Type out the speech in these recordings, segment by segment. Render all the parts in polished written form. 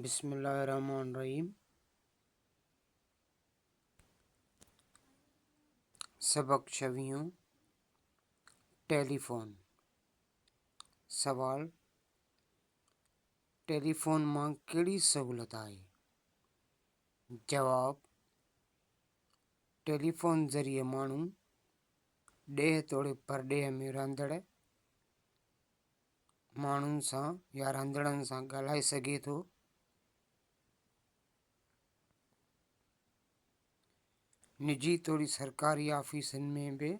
बिस्मिल्लाहिर्रहमानिर्रहीम। सबक छवियों टेलीफोन। सवाल, टेलीफोन में केड़ी सहूलत है? जवाब, टेलीफोन जरिए मानू डेह तोड़े परडेह में रहंदड़ मानून सां या रहंदड़न सां ॻाल्हाए सघे थो। निजी तोड़ी सरकारी ऑफिसन में भी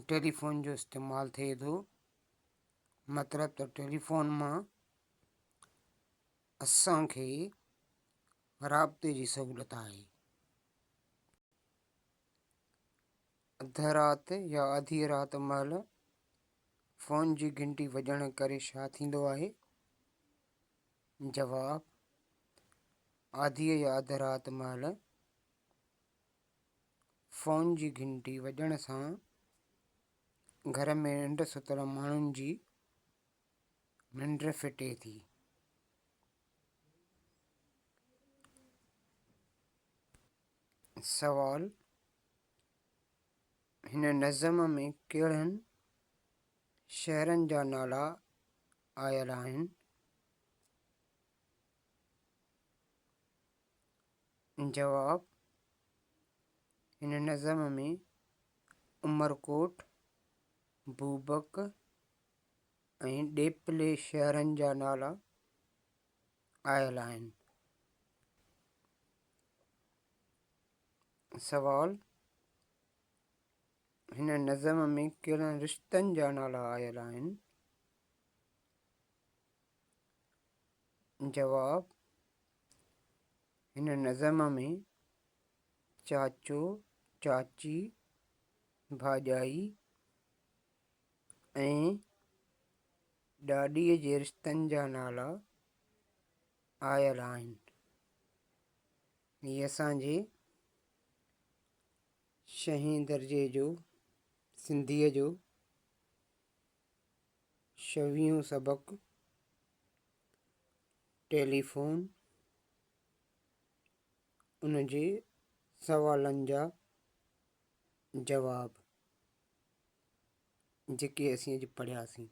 टेलीफोन जो इस्तेमाल थिए थो। मतलब त टेलीफोन मां असांखे राब्ते जी सहूलत आहे। अध रात या आधी रात महिल फोन जी घंटी वॼण करे छा थींदो आहे? जवाब, आधी या अध रात महिल फोन जी घंटी वॼण सां घर में निंड सुतल माण्हुनि जी निंड फिटे थी। सवाल, हिन नज़म में कहिड़नि शहरनि जा नाला आयल आहिनि? जवाब, हिन नज़म में उमरकोट, बूबक ऐं डेपले शहरनि जा नाला आयल आहिनि। सवाल, हिन नज़म में कहिड़नि रिश्तनि जा नाला आयल आहिनि? जवाब, हिन नज़म में चाचो, चाची, भाॼाई ऐं ॾाॾीअ जे रिश्तनि जा नाला आयल आहिनि। हीअ असांजे 6हें दर्जे जो सिंधीअ जो 26 सबक टेलीफोन, उनजे सवालनि जा जवाब जेके असीं अॼु पढ़ियासीं।